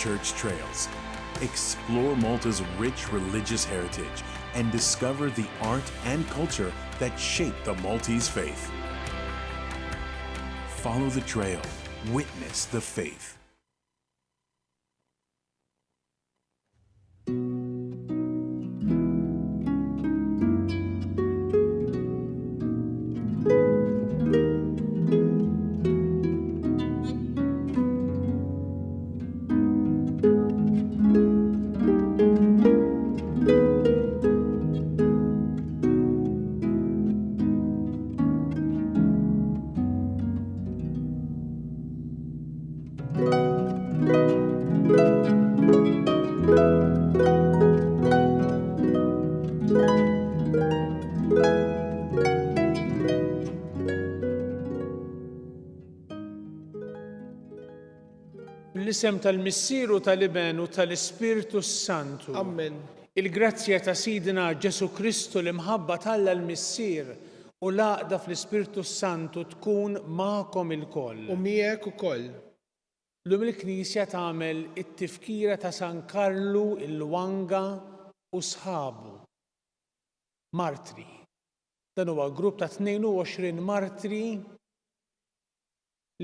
church trails. Explore Malta's rich religious heritage and discover the art and culture that shape the Maltese faith. Follow the trail, witness the faith. Bl-isem tal-Missieru tal-Iben u tal-Ispiritu Santu. Amen. Il-grazzja ta' Sidina Ġesu Kristu l-imħabba tal-Alla l-Missier u l-għaqda fl-Ispiritu Santu tkun magħkom ilkoll. U miegħek ukoll. Llum il-Knisja tagħmel it-tifkira ta' San Karlu il-Lwanga u sħabu. Martri. Dan huwa grupp ta' 22 martri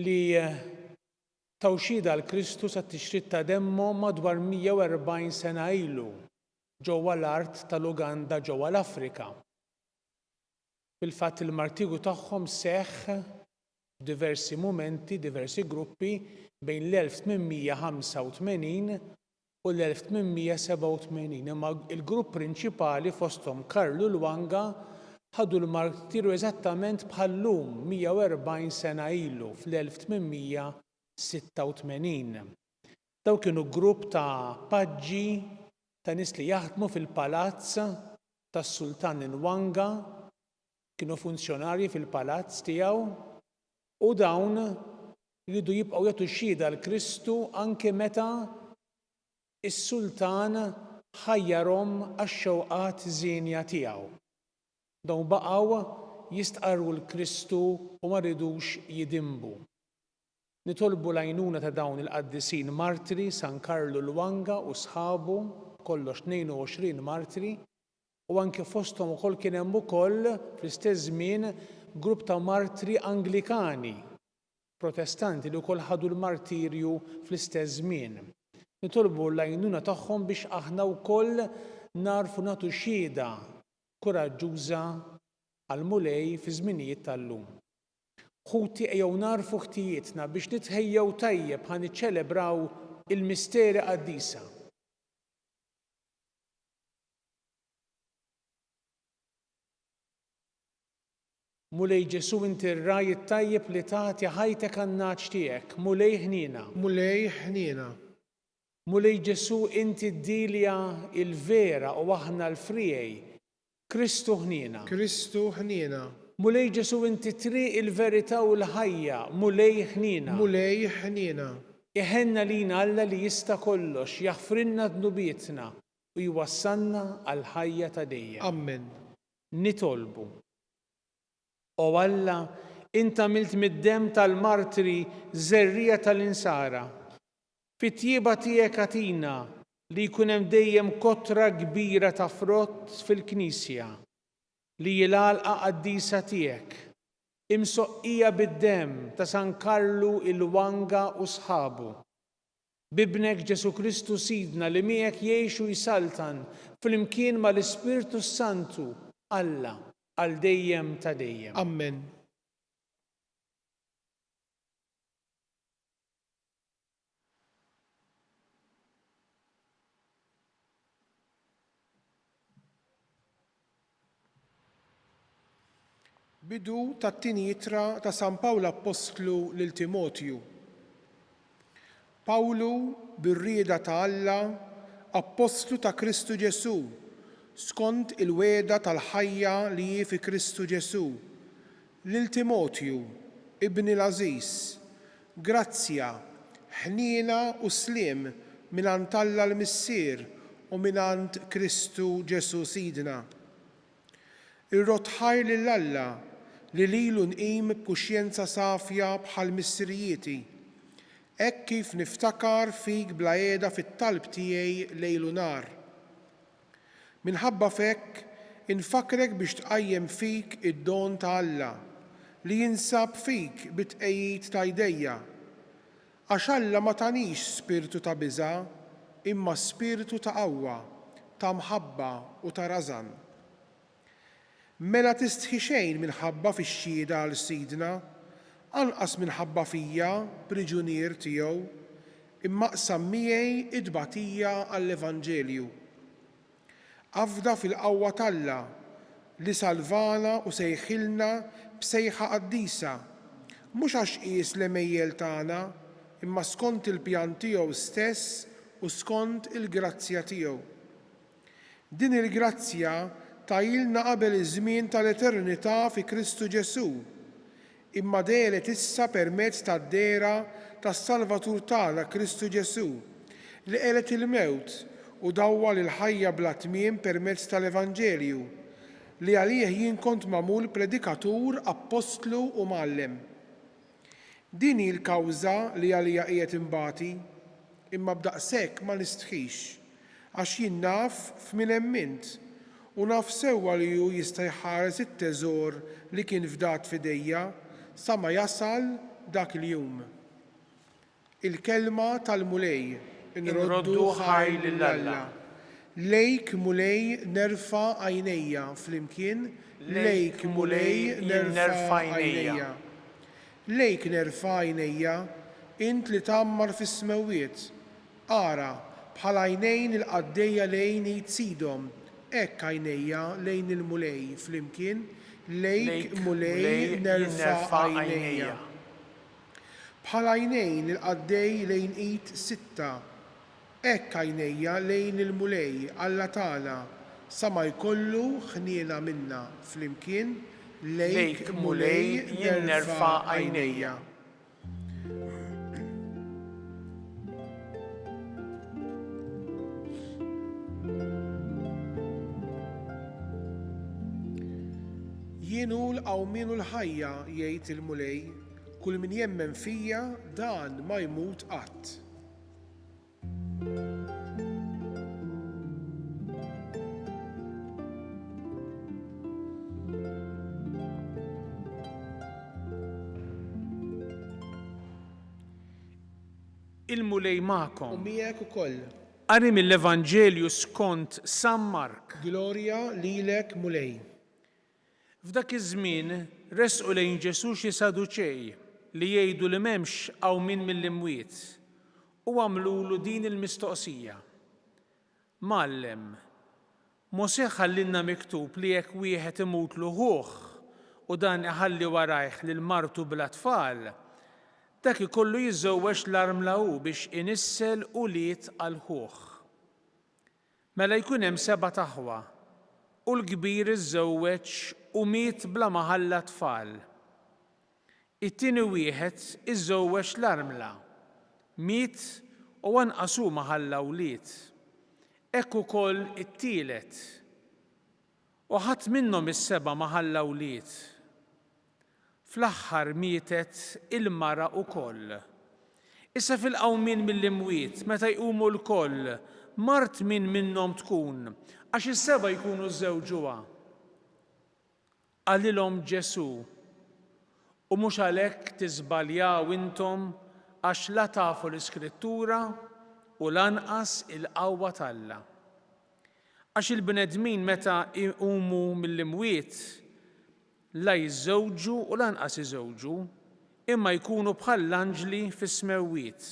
li tawxida l-Kristu sa t-tixrid ta' demmhom madwar 140 sena ilu ġewwa l-art tal-Uganda ġewwa l-Afrika. Fil-fatt il-martigu tagħhom seħħ f'diversi mumenti, diversi gruppi bejn l-1885 u l-1887, imma il-grupp prinċipali fosthom Karlu Lwanga ħadu l-martiru eżattament bħallum 140 sena ilu fl-1886. Daw kienu grupp ta' paġġi ta' nies li jaħdmu fil-palazz tas-Sultan Lwanga, kienu funzjonarji fil-palazz tiegħu u dawn jridu jibqgħu jagħtu xhieda l-Kristu anke meta is-Sultan ħajjarhom għax-xewqat żienja tiegħu. Dawn baqgħu jistqarru l-Kristu u ma rridux jidimbu. Nitolbu l-għajnuna ta' dawn il-qaddisin martri, San Karlu Lwanga u sħabu, kollox 22 martri, u anke fosthom ukoll kien hemm ukoll fl-istess żmien grupp ta' martri Anglikani, Protestanti li wkoll ħadu l-martirju fl-istess żmien. Nitolbu l-għajnuna tagħhom biex aħna wkoll narfu nagħtu xhieda kuraġġuża għal mulej fi żminijiet tal-lum. Ħuti ejjew narfu ħtijietna biex nitħejjew tajjeb ħa niċċelebraw il-misteri qaddisa. Mulej Ġesu inti r-raj it-tajjeb li tagħti ħajtek għan-naċ tiegħek, mulej ħniena. Mulej ħniena. Mulej Ġesu inti d-dilja il-vera u aħna l-frijej, Kristu ħniena. Kristu ħniena. Mulej Ġesu inti triq il-verità u l-ħajja, mulej ħniena. Mulej ħniena. Iħenna lina Alla li jista' kollox, jaħfrinna dnubietna u jwassalna għal ħajja ta' dejjem. Amen. Nitolbu. O Alla, Inti għamilt mid-demm tal-martri żerrija tal-insara. Fit-tjieba tiegħek għatina li jkun hemm dejjem kotra kbira ta' frott fil-Knisja li jilgħalqa qaddisa tiegħek, imsoqqija bid-demm ta' San Karlu il-Lwanga u sħabu. Bibnek Ġesu Kristu Sidna li miegħek jgħixu jsaltan fl-imkien mal-Ispirtu Santu Alla għal dejjem ta' dejjem. Amen. Bidu tat-tieni ittra ta' San Pawlu Apostlu lil Timotju. Pawlu bir-rieda ta' Alla, Apostlu ta' Kristu Ġesu, skont il-weda tal-ħajja li hi fi Kristu Ġesu. Lil Timotju, ibni l-Ażiż, grazzja, ħniena u sliem mingħand Alla l-Missier u mingħand Kristu Ġesu Sidna. Ir-rotħajr lil Alla li lilu nqim b'kuxjenza safja bħal missirijieti, hekk kif niftakar fik bla qiegħda fit-talb tiegħi lejl u nar. Minħabba f'hekk infakrek biex tqajjem fik id-don ta' Alla li jinsab fik bit-tqejjid ta' jdejja. Għax Alla ma tanix spiritu ta' biża' imma spiritu ta' qawwa, ta' mħabba u ta' rażan. Mela tistħi xejn minħabba fix-xhieda għal sidna, anqas minħabba fija priġunier tiegħu, imma qsam miegħi id-tbatija għall-Evanġelju. Għafda fil-qawwa t'Alla li salvana u sejħilna b'sejħa qaddisa, mhux għax qies l-emejjel tagħna, imma skont il-pjan tiegħu stess u skont il-grazzja tiegħu. Din il-grazzja tajilna qabel iż-żmien tal-eternità fi Kristu Ġesu, imma delet issa permezz tad-dera tas-Salvatur tagħna Kristu Ġesu li qelet il-mewt u dawwa lil ħajja bla tmiem permezz tal-Evanġelju li għalih jien kont magħmul predikatur, apostlu u mgħallem. Din hi l-kawża li għalija qiegħed imbagħti, imma b'daqshekk ma nistħix għax jien naf f'min emmint u naf sewwa li hu jista' jħares it-teżor li kien fdat f'idejja sa ma jasal dak il-jum. Il-kelma tal-mulej inroddu ħajl lill-Alla. Lejk mulej nerfa' għajnejja flimkien, lejk mulej nerfa' għajnejja. Lejk nerfa' għajnejja, int li tammar fis-smewwiet, ara bħal għajnejn il-qaddejja lejn Sidom, hekk għajnejja lejn il-mulej flimkien, lejk mulej nerfa' għajnejja. Bħal għajnejn il-qaddej lejn Sitta, hekk għajnejja lejn il-mulej Alla tagħna sa ma jkollu ħniena minna flimkien, lejk mulej nerfa' għajnejja. Jienu l-qawmien u l-ħajja jgħid il-mulej, kull min jemmen fija dan ma jmut qatt. Il-mulej U magħkom. miegħek ukoll. Qari mill-Evanġelju skont San Mark. Glorja lilek mulej. F'dak iż-żmien resqu lejn Ġesu xi Saduċej li jgħidu li m'hemmx qawmien mill-imwiet u għamlulu din il-mistoqsija. Mgħallem, Mosè ħallilna miktub li jekk wieħed imutlu ħuħ u dan iħalli warajh lil martu bla tfal, dak ikollu jiżżewweġ l-armla hu biex inissel u liet għal ħuħ. Mela jkun hemm 7 taħwa u l-kbir iżżewweġ u miet bla ma ħalla tfal. It-tieni wieħed iżżewweġ l-armla, miet u anqas hu ma ħalla wlied. Hekk ukoll it-tielet. U ħadd minnhom is-7 ma ħalla wlied. Fl-aħħar mietet il-mara wkoll. Issa fil-qawmien mill-imwiet meta jqumu l-koll, mart min minnhom tkun, għax is-7 jkunu żewġuha. Qalilhom Ġesu, u mhux għalhekk tiżbaljaw intom għax la tafu l-Iskrittura u lanqas il-qawwa t'Alla. Għax il-bnedmin meta jqumu mill-imwiet la jiżżewġu u lanqas iżewġu, imma jkunu bħal l-anġli fis-smewwiet.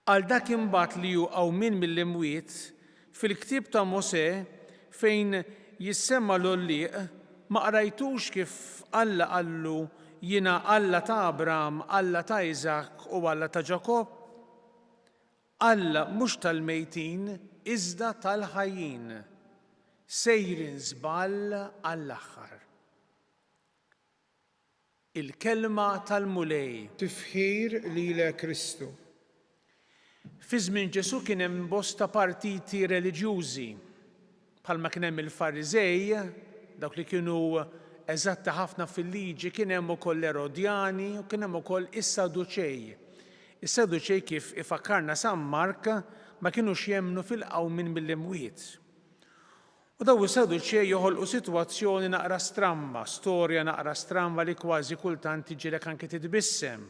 Għal dak imbagħad li hu qawmien mill-imwiet fil-ktieb ta' Mosè fejn jissemma l-ollieq ma qrajtux kif Alla qallu jiena Alla ta' Abraham, Alla ta' Isaac u Alla ta' Ġakob. Alla mhux tal-mejtin iżda tal-ħajjin, sejrin żball għall-aħħar. Il-kelma tal-mulej. Tifħir lilek Kristu. Fi żmien Ġesu kien hemm bosta partiti reliġjużi, bħalma kien hemm il-Fariżej, dawk li kienu eżatti ħafna fil-liġi, kien hemm ukoll l-Erodjani u kien hemm ukoll is-Saduċej, Is-Saduċej kif ifakkarna San Mark ma kinux jemmnu fil-qawmin mill-imwiet. U daw is-Saduċej joħolqu sitwazzjoni naqra stramba, storja naqra stramba li kważi kultant tiġilek anke titbissem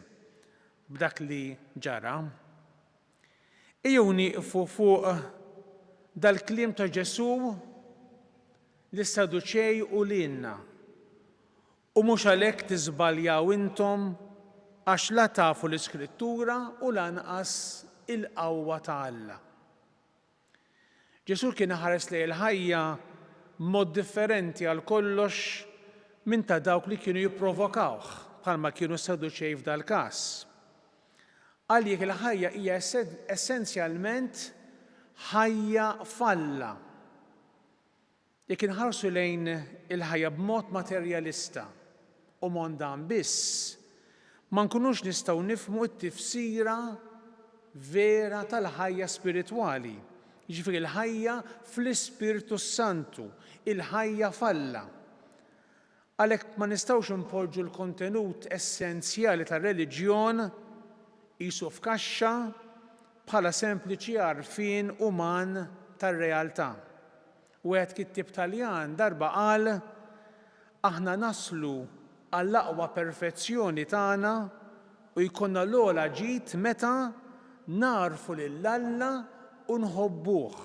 b'dak li ġara. Ejjew nieqfu fuq dal-kliem ta' Ġesu lis-Saduċej u lilna. U mhux għalhekk tiżbaljaw intom għax la tafu l-Iskrittura u lanqas il-qawwa ta' Alla. Ġesu kien ħares lejn il-ħajja mod differenti għal kollox minn ta' dawk li kienu jipprovokawh bħalma kienu s-Saduċej f'dal-każ. Għaljek il-ħajja hija essenzjalment ħajja falla. Jekk inħarsu lejn il-ħajja b'mod materjalista u mondan biss, ma nkunux nistgħu nifhmu t-tifsira vera tal-ħajja spiritwali. Jiġifieri il-ħajja fl-Ispirtu Santu, il-ħajja falla. Għalhekk ma nistgħux impoġġu l-kontenut essenzjali tar-reliġjon qisu f'kaxxa bħala sempliċi għarfien uman tar-realtà. Wieħed kittib Taljan darba qal aħna naslu għall-aqwa perfezzjoni tagħna u jkollna l-ogħla ġid meta narfu lil Alla u nħobbuh.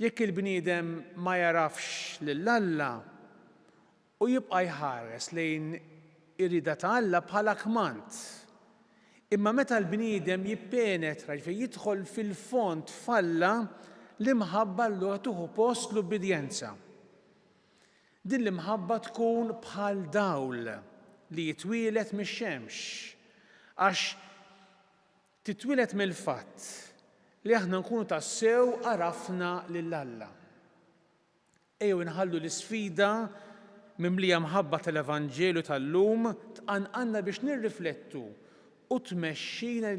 Jekk il-bniedem ma jarafx lil Alla u jibqa' jħares lejn ir-rida ta' Alla bħala kmant. Imma meta l-bniedem jippenetra jidħol fil-fond falla l-imħabba allura tuħu post l-ubbidjenza. Din l-imħabba tkun bħal dawl li jitwielet mix-xemx għax titwielet mill-fatt li aħna nkunu tassew arafna lil Alla. Ejjew inħallu l-isfida mimlija mħabba tal-Evanġelju tal-lum tqanqanna biex nirriflettu u tmexxina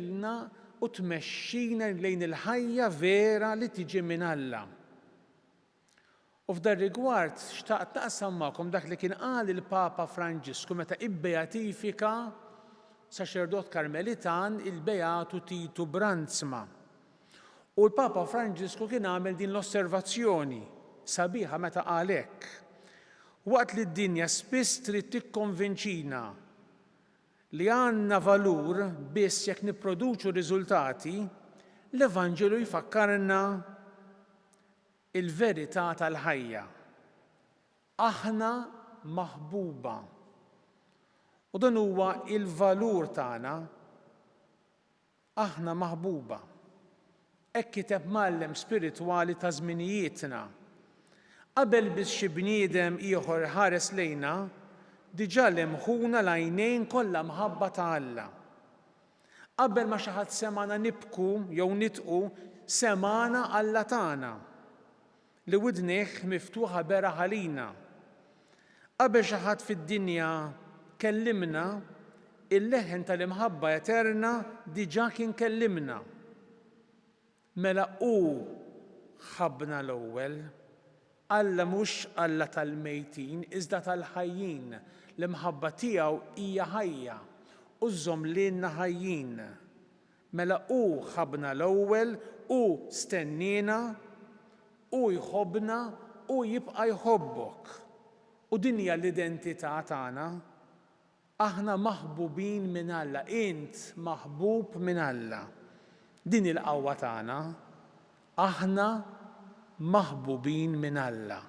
lejn il-ħajja vera li tiġi minn Alla. U f'dar rigward xtaqt naqsam magħkom dak li kien qal il-Papa Franġisku meta ibbeatifika saċerdot Karmelitan il-Beatu Titu Brandsma. U l-Papa Franġisku kien għamel din l-osservazzjoni sabiħa meta qal hekk. Waqt li d-dinja spiss trid tikkonvinċina li għandna valur biss jekk nipproduċu riżultati, l-Evanġelu jfakkarna il-verità tal-ħajja. Aħna maħbuba. U dan huwa il-valur tagħna. Aħna maħbuba. Hekk kiteb mgħallem spiritwali ta' żminijietna. Qabel biex xi bniedem ieħor ħares lejna, diġà lemħuna l-għajnejn kollha mħabba ta' Alla. Qabel ma xi ħadd semana nibku jew nitqu, semana Alla tagħna li widnejh miftuħa bera ħalina. Qabel xi ħadd fid-dinja kellimna, il-leħen tal-imħabba eterna diġà kien kellimna. Mela hu ħabbna l-ewwel, Alla mhux Alla tal-mejtin, iżda tal-ħajjin. L-imħabba tiegħu hija ħajja u żomm lilna ħajjin. Mela hu ħabbna l-ewwel, hu stennina, u jħobbna u jibqa' jħobbok. U din hija l-identità tagħna. Aħna maħbubin minn Alla, int maħbub minn Alla. Din il-qawwa tagħna. Aħna maħbubin minn Alla.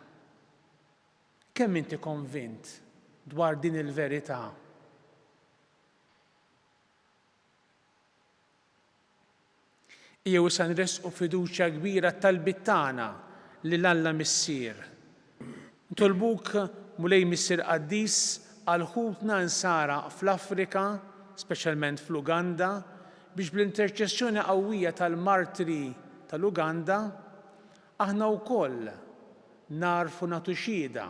Kemm inti konvint dwar din il-verità? Jew se nresqu fiduċja kbira t-talbit tagħna lil Alla Missier. Ntolbuk mulej Missier Qaddis għal ħutna nsara fl-Afrika, speċjalment fl-Uganda, biex bl-interċessjoni qawwija tal-martri tal-Uganda aħna wkoll narfu nagħtu xhieda.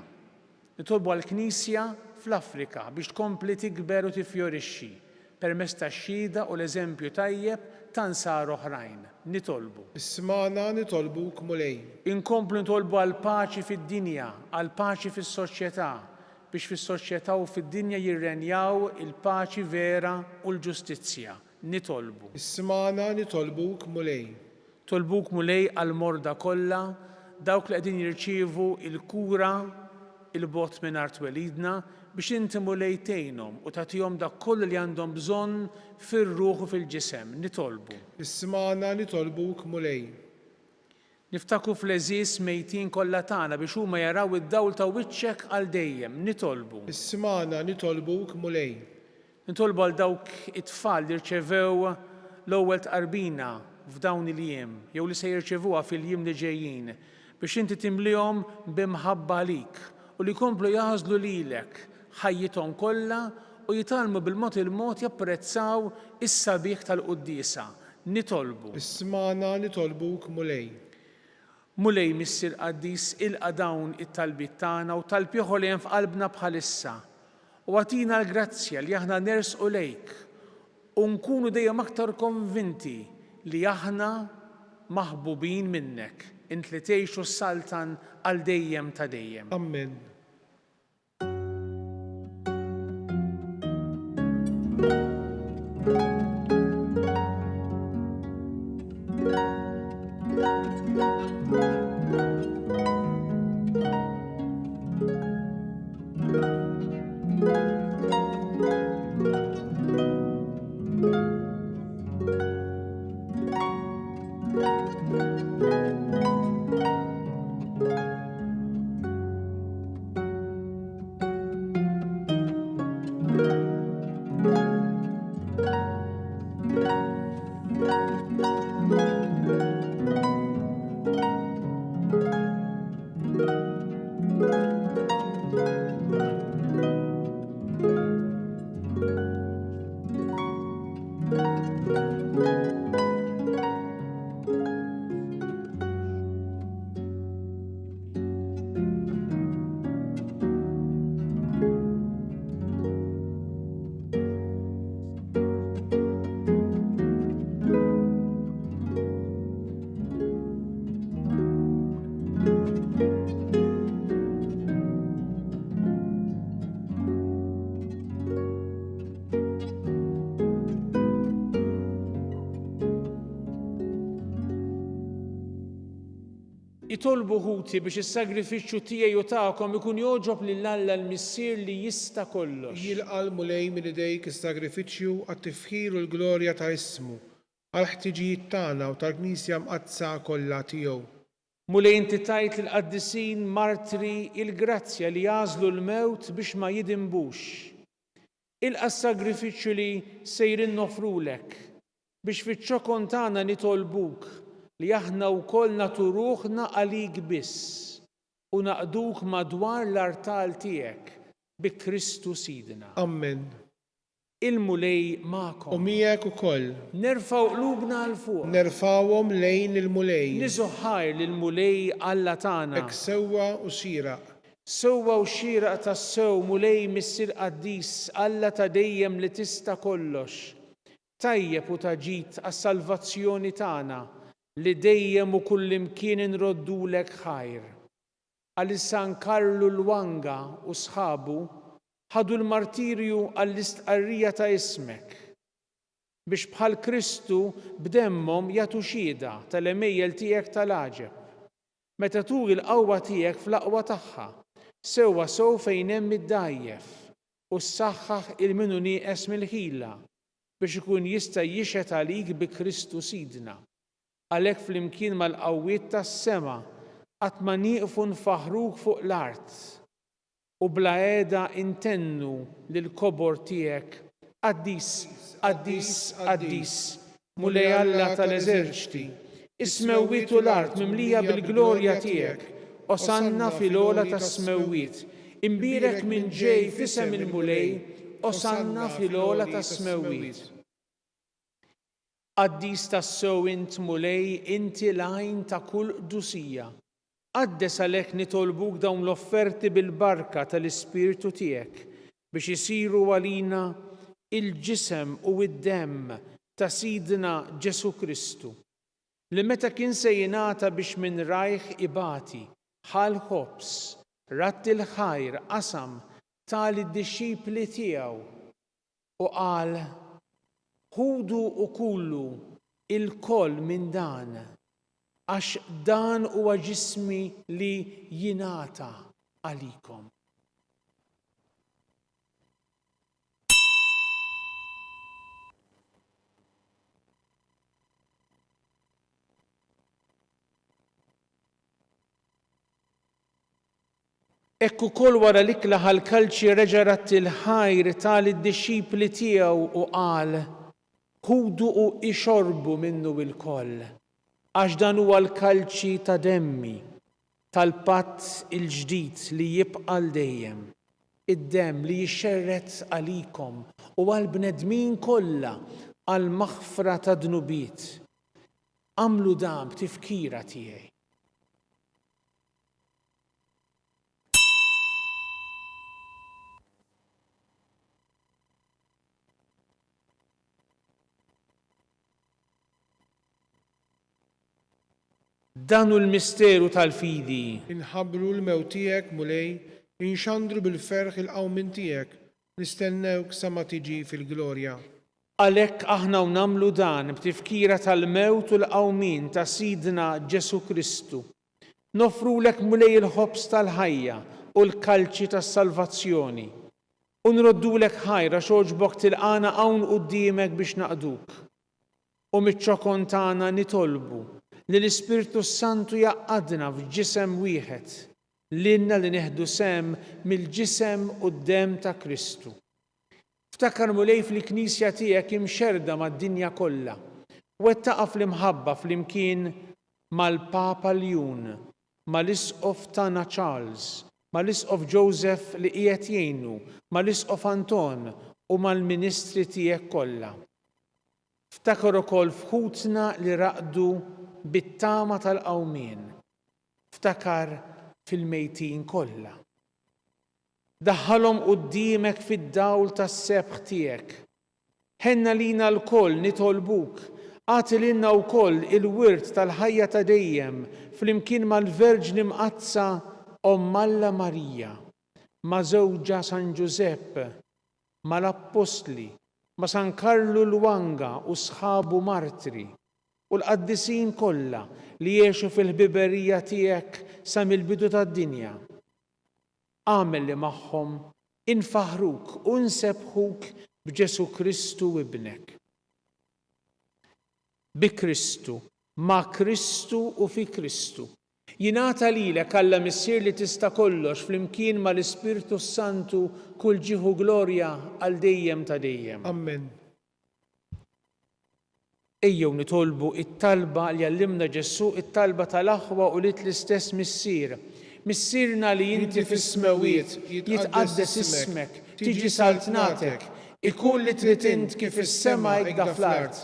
Nitolbu għall-Knisja fl-Afrika biex tkompli tikber u tifjorixxi permezz tax-xhieda u l-eżempju tajjeb ta' nsar oħrajn. Nitolbu. Ismana nitolbuk mulej. Inkomplu nitolbu għal paċi fid-dinja, għal paċi fis-soċjetà, biex fis-soċjetà u fid-dinja jirrenjaw il-paċi vera u l-ġustizzja. nitolbu. Ismana nitolbuk mulej. Tolbuk mulej għal-morda kollha, dawk li qegħdin jirċievu il-kura il-bot mingħajr twelidna biex inti mulej tgħinhom u tagħtihom dak kollu li għandhom bżonn fir-ruħ u fil-ġisem. Nitolbu. Ismana nitolbuk mulej. Niftakru fl-eżis mejtin kollha tagħna biex huma jaraw id-dawl ta' wiċċek għal dejjem. Nitolbu. Ismana nitolbuk mulej. Nitolbu għal dawk it-tfal li rċevew l-ewwel tqarbina f'dawn il-jiem, jew li se jirċevuha fil-jiem li ġejjin, biex inti timlihom b'imħabba għalik u li jkomplu jaħżlu lilek ħajjithom kollha u jitalmu bil-mod il-mod japprezzaw is-sabiħ tal-quddiesa. Nitolbu. Ismana nitolbuk mulej. Mulej Missier Qaddis ilqa' dawn it-talbiet tagħna u talbieħor li hemm f'qalbna bħalissa. U għatina l-grazzja li aħna nersqu lejk u nkunu dejjem aktar konvinti li aħna maħbubin minnek, int li tgħixu s-saltan għal dejjem ta' dejjem. Amen. Itolbu ħuti biex is-sagrifiċċju tiegħi u tagħkom ikun jogħġob lil Alla l-Missier li jista' kollox. Jilqal mulej minn idejk is-sagrifiċċju għat-tifħir u l-glorja ta' ismu għal-ħtiġijiet tagħna u tal-Knisja mqazza kollha tiegħu. Mulej inti tajt lill-qaddisin martri il-grazzja li jażlu l-mewt biex ma jidimbux. Ilqa' s-sagrifiċċju li sejrin nofrulek biex fiċ-ċokon tagħna nitolbuk li aħna wkoll nagħtu ruħna għalik biss u naqduk madwar l-artal tiegħek bi Kristu Sidna. Amen. Il-mulej U magħkom. miegħek ukoll. Nerfgħu qlubna għal fuq. Nerfawhom lejn il-mulej. Niżu ħajr lill-mulej Alla tagħna. Hekk sewwa u xieraq. Sewwa u xieraq tas-sew mulej Missier Qaddis Alla ta' dejjem li tista' kollox. Tajjeb u taġid għas-salvazzjoni tagħna li dejjem u kullimkien inroddulek ħajr. Għal San Karlu Lwanga u sħabu ħadu l-martirju għall-istqarrija ta' ismek biex bħal Kristu b'demmhom jagħtu xhieda tal-emejjel tiegħek tal-għaġeb. Meta tuħi l-qawwa tiegħek fl-aqwa tagħha, sewwa sew fejn hemm id-dajjef u ssaħħaħ il-minu nieqes mill-ħila biex ikun jista' jixhed għalik bi Kristu Sidna. Għalhekk flimkien mal-qawwiet tas-sema qatt ma nieqfu nfaħruk fuq l-art u bla qiegħda intennu lill-kobor tiegħek Qaddis, Qaddis, Qaddis, mulej Alla tal-eżerċiti, is-smewwiet u l-art mimlija bil-glorja tiegħek, osanna fil-ola tas-smewwiet, imbierek minn ġej f'isem il-mulej, osanna fil-ola tas-smewwiet. Qaddis tas-sew int mulej inti l-għajn ta' kull qdusija. Qaddes għalhekk nitolbuk dawn l-offerti bil-barka tal-Ispirtu tiegħek biex isiru għalina il-ġisem u id-demm ta' Sidna Ġesu Kristu li meta kien se jingħata biex minn rajħ ibati ħal ħobs ratti l-ħajr qasam tal-disċipli tiegħu u qal ħudu u kullu il-koll minn dan, għax dan huwa ġismi li jingħata għalikom. Ekku kol wara l-ikla ħal-kalċi reġarat il-ħajr tal-disċipli tiegħu u qal, ħudu u ixorbu minnu il-koll, għax dan huwa l-kalċi ta' demmi tal-patt il-ġdid li jibqa' dejjem, id-demm li jixxerret għalikom u għall-bnedmin kollha għal maħfra ta' dnubiet. Għamlu dan b'tifkira tiegħi. Dan hu l-misteru tal-fidi. Inħabbru l-mewt tiegħek mulej, inxandru bil-ferħ il-qawmin tiegħek, nistennewk sa ma tiġi fil-glorja. Għalhekk aħna nagħmlu dan b'tifkira tal-mewt u l-qawmin ta' Sidna Ġesu Kristu. Nofrulek mulej il-ħobs tal-ħajja u l-kalċi tas-salvazzjoni. U nroddulek ħajra xogħġbok tilqana hawn quddiemek biex naqduk. U miċ-ċokon tagħna nitolbu li l-Ispirtu Santu jaqqadna f'ġisem wieħed, lilna li neħdu sem mill-ġisem u d-demm ta' Kristu. Ftakar mulej fil-Knisja tiegħek imxerda mad-dinja kollha, wettaqa' fl-imħabba flimkien mal-Papa Ljun, mal-Isqof tagħna Charles, mal-Isqof Joseph li qiegħed jgħinu, mal-Isqof Anton u mal-Ministri tiegħek kollha. Ftakar ukoll f'ħutna li raqdu bit-tama tal-qawmien. Ftakar fil-mejtin kollha. Daħħalhom quddiemek fid-dawl tas-sebħ tiegħek. Ħenna lina l-koll nitolbuk, għati lilna wkoll il-wirt tal-ħajja ta' dejjem flimkien mal-Verġni Mqazza Omm Alla Marija, ma' żewġa San Giuseppe, mal-Apostli, ma' San Karlu Lwanga u sħabu martri, u l-qaddisin kollha li jgħixu fil-ħbiberija tiegħek sa mill-bidu tad-dinja. Għamel li magħhom infaħruk u nsebħuk b'Ġesu Kristu ibnek. Bi Kristu, ma' Kristu u fi Kristu. Jingħata lilek Alla Missier li tista' kollox flimkien mal-Ispirtu Santu kull ġieħu glorja għal dejjem ta' dejjem. Amen. Ejjew nitolbu it-talba li għallimna Ġesu, it-talba tal-aħwa u lit l-istess missier. Missierna li inti fis-smawiet jitqaddes ismek, tiġi saltnatek, ikun li trid int kif is-sema hekk fl-art.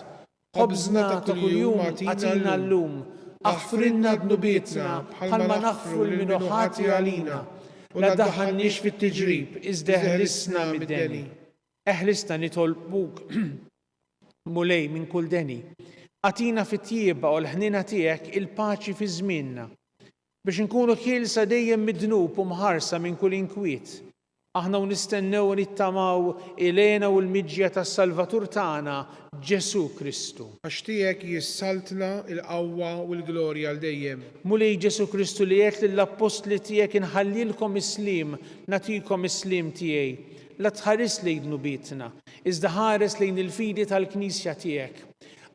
Ħobżna ta' kuljum għatina llum, aħfrinna dnubietna bħalma naħfru l-minuħati għalina, u la daħħalniex fit-tiġrib iżda eħlisna mid-deni. Eħlisna nitolbuk mulej minn kull deni. Għatina fit-tjieba u l-ħnina tiegħek il-paċi fi żmienna biex nkunu ħielsa dejjem mid-dnub u mħarsa minn kull inkwiet. Aħna nistennew u nittamaw ilena u l-miġja tas-Salvatur tagħna Ġesu Kristu. Għax tiegħek jissaltna l-qawwa u l-glorja għal dejjem. Mulej Ġesu Kristu li qed lill-Apostli tiegħek inħallilkom islim, nagħtikom islim tiegħi. La tħares lejn dnubietna, iżda ħares lejn il-fidi tal-Knisja tiegħek.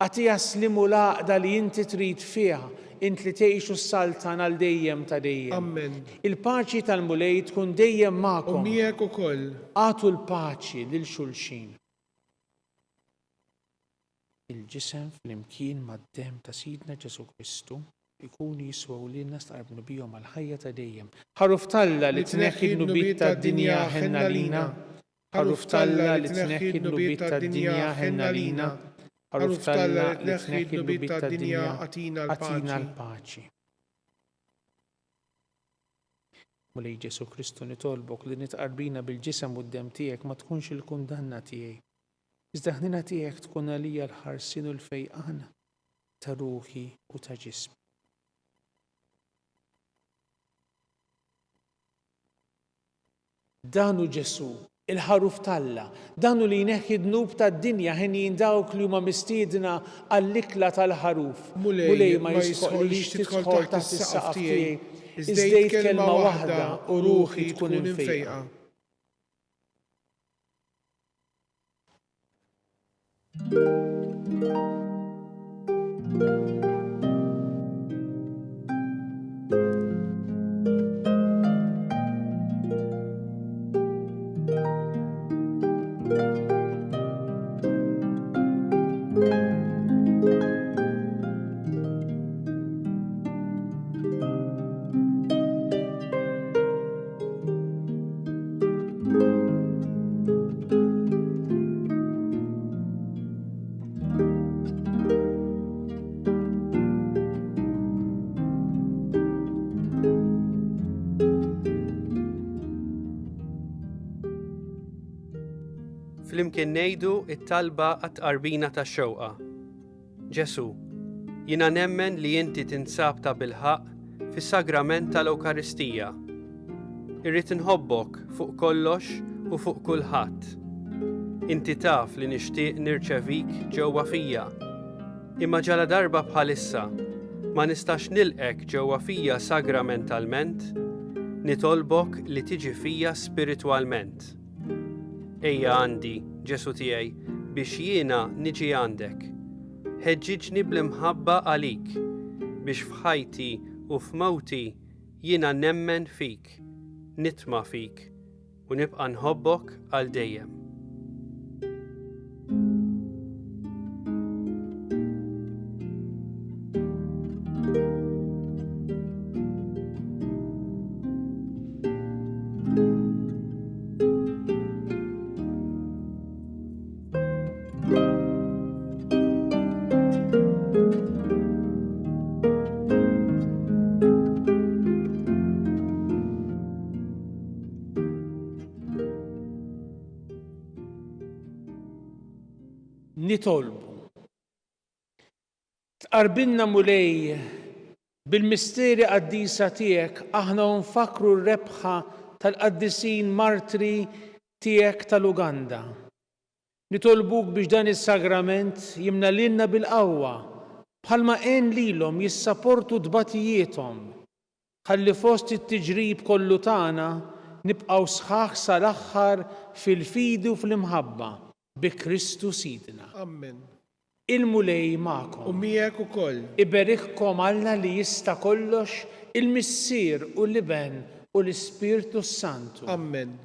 Għatija slimu l-għaqda li inti trid fiha, int li tgħixu s-saltan għal dejjem ta' dejjem. Amen. Il-paċi tal-mulej tkun dejjem magħkom. U miegħek ukoll. Għatu l-paċi lil xulxin. Il-ġisem flimkien mad-demm ta' Sidna Ġesu Kristu ikunu jiswew lilna staqrbnu bihom għall-ħajja ta' dejjem. Ħaruf Talla li tneħħi d-nubiet tad-dinja ħenna lina. Ħaruf Talla li tneħħi d-nubiet tad-dinja ħenna lina. Ħaruf Talla li tneħħi d-nubiet tad-dinja għatina l-paċi. Mulej Ġesu Kristu nitolbok li nitqarbina bil-ġisem u d-demm tiegħek ma tkunx il-kundanna tiegħi. Iżda ħnina tiegħek tkun għalija l-ħarsin u l-fejqan ta' ruħi u ta' ġismi. Dan hu Ġesu il-ħaruf Talla. Dan hu li jneħħi dnub tad-dinja ħin dawk li huma mistiedna għall-ikla tal-ħaruf. Mulej ma jisħolix tidħol taħt is-saqaf tiegħi. Iżdejt kelma waħda u ruħi tkun infejqa. Flimkien ngħidu t-talba għat-tqarbina tax-xewqa. Ġesu, jiena nemmen li inti tinsab ta' bilħaq fis-sagrament tal-Ewkaristija. Irrid inħobbok fuq kollox u fuq kulħadd. Inti taf li nixtieq nirċevik ġewwa fija. Imma ġala darba bħalissa ma nistax nilqek ġewwa fija sagramentalment, nitolbok li tiġi fija spiritwalment. Ejja għandi, Ġesu tiegħi, biex jiena niġi għandek. Ħeġġiġni bl-imħabba għalik, biex f'ħajti u f'mewti jiena nemmen fik, nitma' fik u nibqa' nħobbok għal dejjem. Nitolbu. Tqarbilna mulej bil-misteri qaddisa tiegħek aħna nfakru r-rebħa tal-qaddisin martri tiegħek tal-Uganda. Nitolbuk biex dan is-sagrament jimna lilna bil-qawwa bħalma għen lilhom jissapportu tbatijietom. Ħalli fost it-tiġrib kollu tagħna nibqgħu sħaħ sal-aħħar fil-fidu fl-imħabba bi Kristu Sidna. Amen. Il-mulej magħkom. U miegħek ukoll. Iberikkom Alla li jista' kollox, il-Missier u l-Iben u l-Ispirtu Santu. Amen.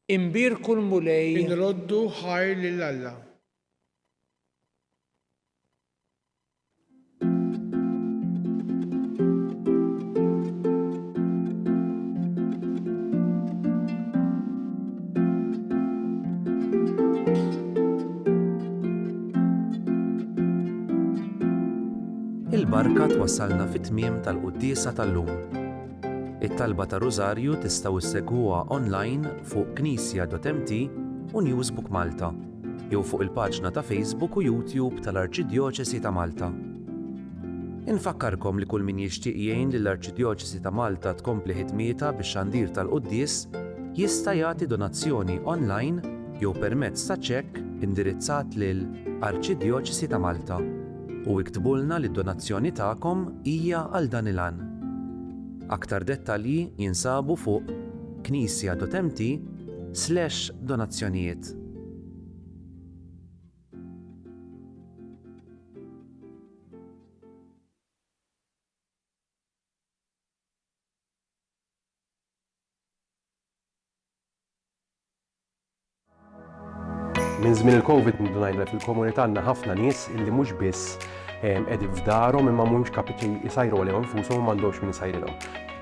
Imbirku l-mulej. Inroddu ħajr lil Alla. Il-barka twassalna fit-tmiem tal-quddiesa tal-lum. It-talba ta' Rużarju tistgħu issegwuha online fuq knisja.mt u Newsbook Malta, jew fuq il-paġna ta' Facebook u YouTube tal-Arċidjoċesi ta' Malta. Infakkarkom li kull min jixtieq jgħin lill-Arċidjoċesi ta' Malta tkompli ħidmietha bix-xandir tal-quddies jista' jagħti donazzjoni online jew permezz ta' ċekk indirizzat lil Arċidjoċesi ta' Malta. U iktbulna li d-donazzjoni tagħkom hija għal dan il-għan. Aktar dettalji jinsabu fuq knisja.mt/donazzjonijiet. Minn żmien il-Covid ngħidla fil-komunità għandna ħafna nies illi mhux biss qegħdin f'darhom imma mhumiex kapaċi jsajru għalihom infushom u m'għandhomx min isajrilhom.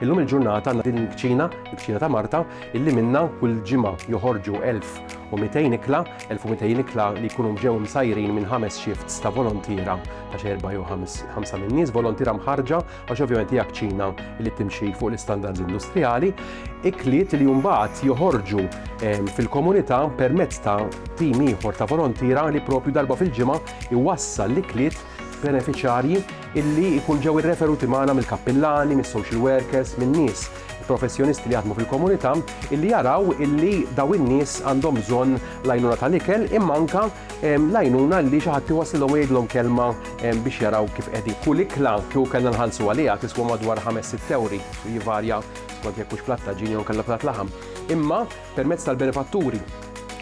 Illum il-ġurnata għandna din il-kċina ta' Marta illi minnha kull ġimgħa joħorġu 1200 ikla, 1200 ikla li jkunu ġew msajrin minn 5 shifts ta' volontiera ta' 4 jew 5 minn nies volontiera mħarġa għax ovvjament hija kċina li timxi fuq l-istandards industrijali, ikliet li mbagħad joħorġu fil-komunità permezz ta' tim ieħor ta' volontiera li propju darba fil-ġimgħa iwassal l-ikliet beneficjarji illi jkun ġew irreferuti magħna mill-kappillani, mis-social workers, min-nies professjonisti li jaħdmu fil-komunità illi jaraw illi daw in-nies għandhom bżonn l-għajnuna tal-ikel imma anke l-għajnuna li xi ħadd iwassilhom jgħidlhom kelma biex jaraw kif qegħdin. Kull ikla kieku kellna nħallsu għaliha tiswa madwar 5-6 euri, jivarja skont jekk hux platt ta' ġini jew kellha platt laħam. Imma permezz tal-benefatturi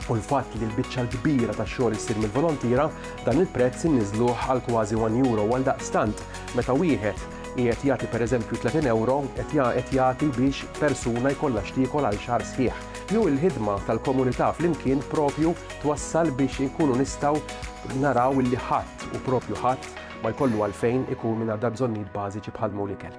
u l-fatt li l-biċċa l-kbira tax-xogħol issir mill-volontira dan il-prezz inniżluh għal kważi 1 euro għal daqstant meta wieħed qiegħed jagħti pereżempju 30 euro qed jagħti biex persuna jkollha x'tiekol għal xahar sħiħ. Jew il-ħidma tal-komunità flimkien propju twassal biex inkunu nistgħu naraw illi ħadd u propju ħadd ma jkollu għalfejn ikun minn għadha bżonnijiet bażiċi bħal l-ikel.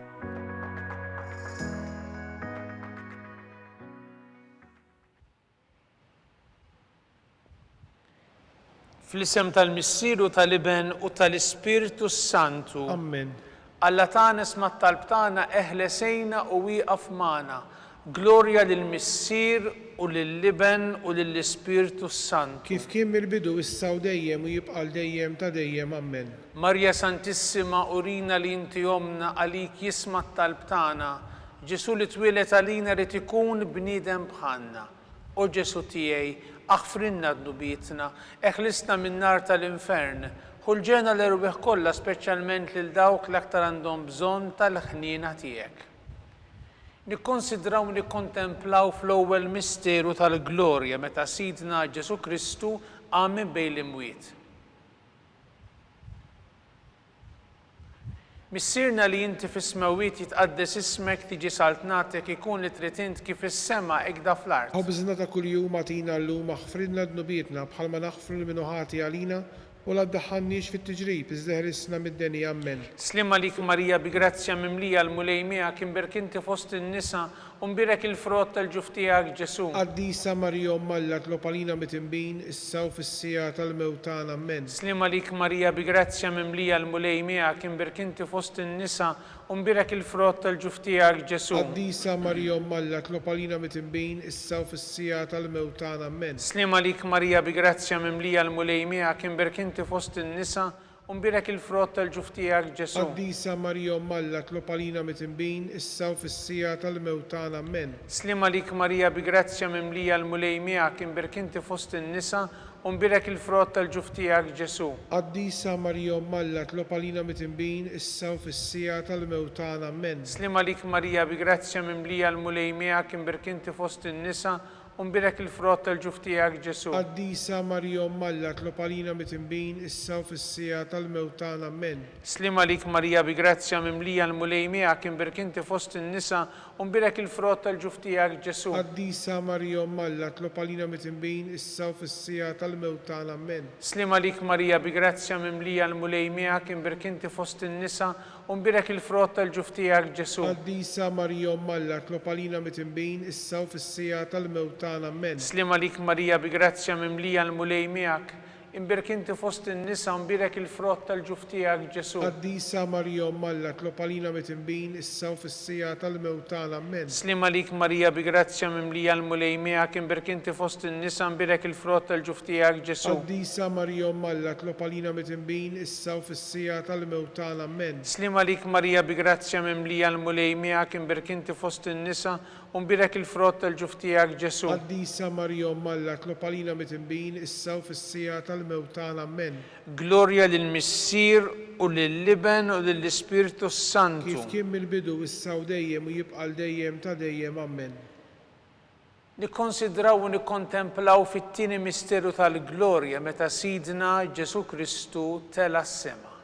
Fl-isem tal-Missieru tal-Iben u tal-Ispiritu Santu. Amen. Alla tagħna isma' t-talb tagħna eħlesejna u wieqaf magħna. Glorja lill-Missier u lill-Iben u lill-Ispiritu Santu. Kif kien mill-bidu issa u dejjem u jibqa' dejjem ta' dejjem. Amen. Marja Santissima urina li inti omna għalik jisma' t-talb tagħna. Ġesu li twilet għalina rid ikun bniedem bħalna. O Ġesu tiegħi, aħfrinna d-nubietna, eħlisna min-nar tal-infern, ħulġena l-erwieħ kollha speċjalment lil dawk l-aktar għandhom bżonn tal-ħniena tiegħek. Nikkonsidraw nikkontemplaw fl-ewwel misteru tal-glorja meta Sidna Ġesu Kristu qam minn bejn l-imwiet. Missierna li inti fis-smawiet jitqaddes ismek tiġi saltnatek ikun li trid int kif is-sema ikda fl-art. Ħobżna ta' kuljum agħtina llum aħfrinna d-nubietna bħalma naħfru l-minuħati għalina u la ddaħħalniex fit-tiġrib iżda ħrisna mid-denja. Amen. Slim għalik Marija bi grazzja mimlija l-mulejmija kien berkinti fost in-nisa u mbirek il-frott tal-ġuf tiegħek Ġesu. Qaddisa Marija Alla tlob għalina mit-inbin issa u fis-sija tal-mewt tagħna. Amen. Slim għalik Marija bi grazzja mimlija l-mulejmija kien berkinti fost in-nisa u mbirek il-frott tal-ġuf tiegħek Ġesu. Qaddisa Marija Alla tlob għalina mit-inbin issa u fis-sija tal-mewt tagħna. Amen. Slim għalik Marija bi grazzja mimlija l-mulejmija kien berkinti fost in-nisa u mbirek il-frott tal-ġuf tiegħek Ġesu. Qaddisa Marija Alla tlob għalina mit-inbin issa u fis-sija tal-mewt tagħna. Amen. Slim għalik Marija bi grazzja mimlija l-mulejmija kien berkinti fost in-nisa u mbirek il-frott tal-ġuf tiegħek Ġesu. Qaddisa Marija Alla tlob għalina mit-inbin issa u fis-sija tal-mewt tagħna. Amen. Slim għalik Marija bi grazzja mimlija l-mulejmija kien berkinti fost in-nisa u mbirek il-frott tal-ġuf tiegħek Ġesu. Qaddisa Marija Alla tlob għalina mit-inbin issa u fis-sija tal-mewt tagħna. Amen. Slim għalik Marija bi grazzja mimlija l-mulejmija kien berkinti fost in-nisa u mbirek il-frott tal-ġuf tiegħek Ġesu. Qaddisa Marija Alla tlob għalina mit-inbin issa u fis-sija tal-mewt tagħna. Amen. Slim għalik Marija bi grazzja mimlija l-mulejmija kien berkinti fost in-nisa u mbirek il-frott tal-ġuf tiegħek Ġesu. Qaddisa Marija Alla tlob għalina mit-inbin issa u fis-sija tal-mewt tagħna. Amen. Slim għalik Marija bi grazzja mimlija l-mulejmijak imberkinti fost in-nisa u mbirek il-frott tal-ġuf tiegħek Ġesu. Qaddisa Marija Alla tlob għalina mit-inbin issa u fis-sija tal-mewt tagħna. Amen. Slim għalik Marija bi grazzja mimlija l-mulejmijak imberkinti fost in-nisa u mbirek il-frott tal-ġuf tiegħek Ġesu. Qaddisa Marija Alla tlob għalina mit-inbin issa u fis-sija tal-mewt tagħna. Amen. Slim għalik Marija bi grazzja mimlija l-mulejmijak imberkinti fost in-nisa u mbirek il-frott tal-ġuf tiegħek Ġesu. Qaddisa Marija Alla tlob għalina mit-inbin issa u fis-sija tal-mewt tagħna. Amen. Glorja lill-Missier u lill-Iben u lill-Ispiritu Santu. Kif kien mill-bidu issa u dejjem u jibqa' dejjem ta' dejjem. Amen. Nikkonsidraw u nikkontemplaw fit-tieni misteru tal-glorja meta Sidna Ġesu Kristu tela s-sema.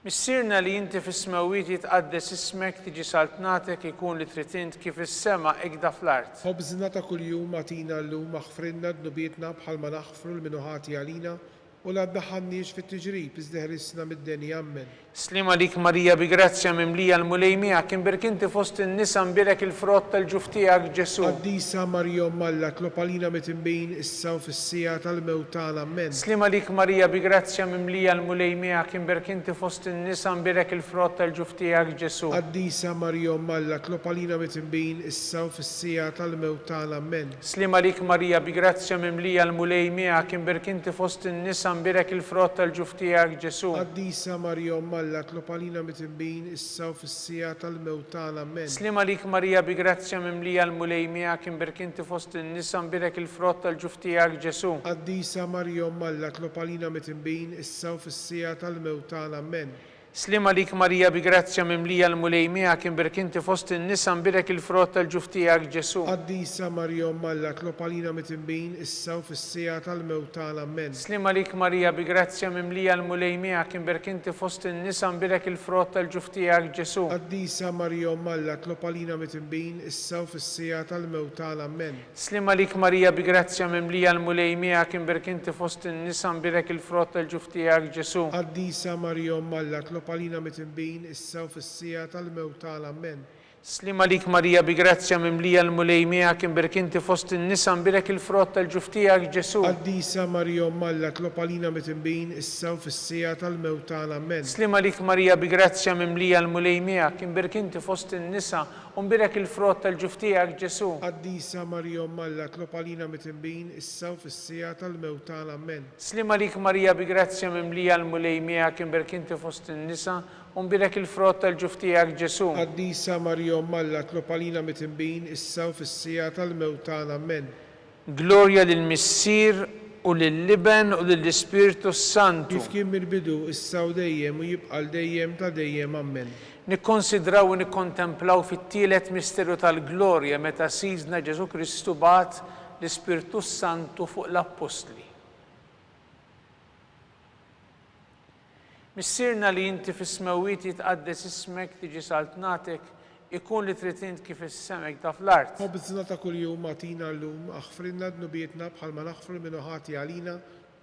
Missierna li inti fis-smawiet jitqaddes ismek tiġi saltnatek ikun li trid int kif is-sema ikda fl-art. Ħobżna ta' kuljum agħtina llum aħfrinna d-nubietna bħalma naħfru l-minuħati għalina u la tdaħħalniex fit-tiġrib iżda ħrisna mid-denja ammen. Slima lik Marija bi grazzja mimlija l-mulejmija kien berkinti fost in-nisa mbirek il-frott tal-ġuf tiegħek Ġesu. Qaddisa Marija Alla tlob għalina mitinbin issa u fis-sija tal-mewt tagħna ammen. Slima lik Marija bi grazzja mimlija l-mulejmija kien berkinti fost in-nisa mbirek il-frott tal-ġuf tiegħek Ġesu. Qaddisa Marija Alla tlob għalina mitinbin issa u fis-sija tal-mewt tagħna ammen. Slima lik Marija bi grazzja mimlija l-mulejmija kien berkinti fost in-nisa mbirek il-frott tal-ġuf tiegħek Ġesu. Qaddisa Marija Alla tlob għalina mitinbin issa u fis-sija tal-mewt tagħna ammen. Slima lik Marija bi grazzja mimlija l-mulejmija kien berkinti fost in-nisa mbirek il-frott tal-ġuf tiegħek Ġesu. Qaddisa Marija Alla tlob għalina mitinbin issa u fis-sija tal-mewt tagħna ammen. Slima lik Marija bi grazzja mimlija l-mulejmija kien berkinti fost in-nisa mbirek il-frott tal-ġuf tiegħek Ġesu. Qaddisa Marija Alla tlob għalina mitinbin issa u fis-sija tal-mewt tagħna ammen. Slima lik Marija bi grazzja mimlija l-mulejmija kien berkinti fost in-nisa mbirek il-frott tal-ġuf tiegħek Ġesu. Qaddisa Marija Alla tlob għalina mitinbin issa u fis-sija tal-mewt tagħna ammen. Slima lik Marija bi grazzja mimlija l-mulejmija kien berkinti fost in-nisa mbirek il-frott tal-ġuf tiegħek Ġesu. Qaddisa Marija Alla tlob għalina mitinbin issa u fis-sija tal-mewt tagħna ammen. Slima lik Marija bi grazzja mimlija l-mulejmija kien berkinti fost in-nisa mbirek il-frott tal-ġuf tiegħek Ġesu. Qaddisa Marija Alla tlob għalina mitinbin issa u fis-sija tal-mewt tagħna ammen. Slima lik Marija bi grazzja mimlija l-mulejmija kien berkinti fost in-nisa mbirek il-frott tal-ġuf tiegħek Ġesu. Qaddisa Marija Alla tlob għalina mitinbin issa u fis-sija tal-mewt tagħna ammen. Slima lik Marija bi grazzja mimlija l-mulejmija kien berkinti fost in-nisa mbirek il-frott tal-ġuf tiegħek Ġesu. Qaddisa Marija Alla tlob għalina mitinbin issa u fis-sija tal-mewt tagħna ammen. Glorja lill-Missier u lill-Liben u lill-Ispiritu Santu. Kif kien mill-bidu issa u dejjem u jibqa' dejjem ta' dejjem ammen. Nikkonsidraw u nikkontemplaw fit-tielet misterju tal-glorja meta Sidna Ġesu Kristu bagħat l-Ispiritu Santu fuq l-Apostli. Missierna li inti fis-smewwiet jitqaddes ismek tiġi saltnatek ikun li trid int kif is-semek ta' fl-art. Ħobżna ta' kuljum agħtina llum aħfrilna dnubietna bħalma naħfru minnu ħati għalina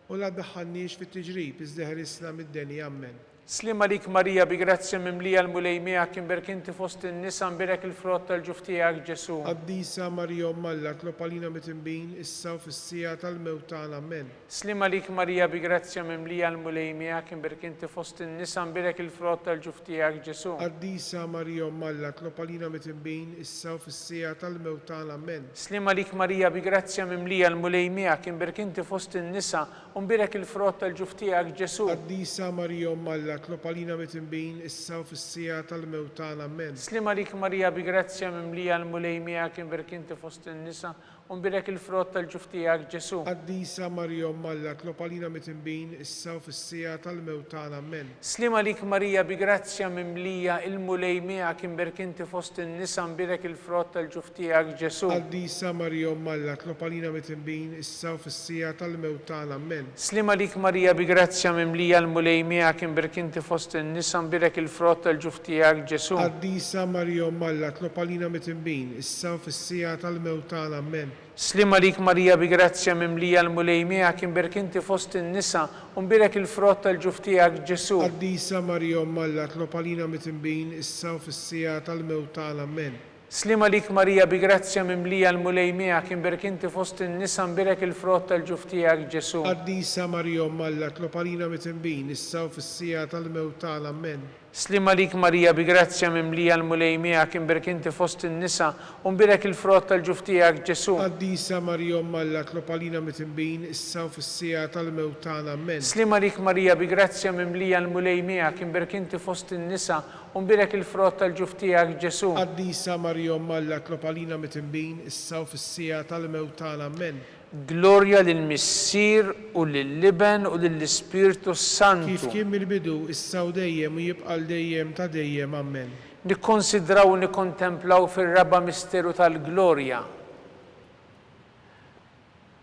u la tdaħħalniex fit-tiġrib iżda ħrisna mid-denja ammen. Slima lik Marija bi grazzja mimlija l-mulejmija kien berkinti fost in-nisa mbirek il-frott tal-ġuf tiegħek Ġesu. Qaddisa Marija Alla tlob għalina mitinbin issa u fis-sija tal-mewt tagħna ammen. Slima lik Marija bi grazzja mimlija l-mulejmija kien berkinti fost in-nisa mbirek il-frott tal-ġuf tiegħek Ġesu. Qaddisa Marija Alla tlob għalina mitinbin issa u fis-sija tal-mewt tagħna ammen. Slima lik Marija bi grazzja mimlija l-mulejmija kien berkinti fost in-nisa mbirek il-frott tal-ġuf tiegħek Ġesu. Qaddisa Marija Alla tlob għalina mitinbin issa u fis-sija tal-mewt tagħna ammen. Slima lik Marija bi grazzja mimlija l-mulejmija kien berkinti fost in-nisa mbirek il-frott tal-ġuf tiegħek Ġesu. Qaddisa Marija Alla tlob għalina mitinbin issa u fis-sija tal-mewt tagħna ammen. Slima lik Marija bi grazzja mimlija il-mulejmija kien berkinti fost in-nisa mbirek il-frott tal-ġuf tiegħek Ġesu. Qaddisa Marija Alla tlob għalina mitinbin issa u fis-sija tal-mewt tagħna ammen. Slima lik Marija bi grazzja mimlija l-mulejmija kien berkinti fost in-nisa mbirek il-frott tal-ġuf tiegħek Ġesu. Qaddisa Marija Alla tlob għalina mitinbin issa u fis-sija tal-mewt tagħna ammen. Slima lik Marija bi grazzja mimlija l-mulejmija kien berkinti fost in-nisa mbirek il-frott tal-ġuf tiegħek Ġesu. Qaddisa Marija Alla tlob għalina mitinbin issa u fis-sija tal-mewt tagħna ammen. Slima lik Marija bi grazzja mimlija l-mulejmija kien berkinti fost in-nisa mbirek il-frott tal-ġuf tiegħek Ġesu. Qaddisa Marija Alla tlob għalina mitinbin issa u fis-sija tal-mewt tagħna ammen. Slima lik Marija bi grazzja mimlija l-mulejmija kien berkinti fost in-nisa mbirek il-frott tal-ġuf tiegħek Ġesu. Qaddisa Marija Alla tlob għalina mitinbin issa u fis-sija tal-mewt tagħna ammen. Slima lik Marija bi grazzja mimlija l-mulejmija kien berkinti fost in-nisa mbirek il-frott tal-ġuf tiegħek Ġesu. Qaddisa Marija Alla tlob għalina mitinbin issa u fis-sija tal-mewt tagħna ammen. Glorja lill-Missier u lill-Liben u lill-Ispiritu Santu. Kif kien mill-bidu issa u dejjem u jibqa' dejjem ta' dejjem ammen. Nikkonsidraw u nikkontemplaw fir-raba misteru tal-glorja.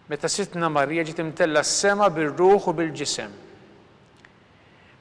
Meta Sitna Marija ġiet imtella s-sema bir-ruħ u bil-ġisem.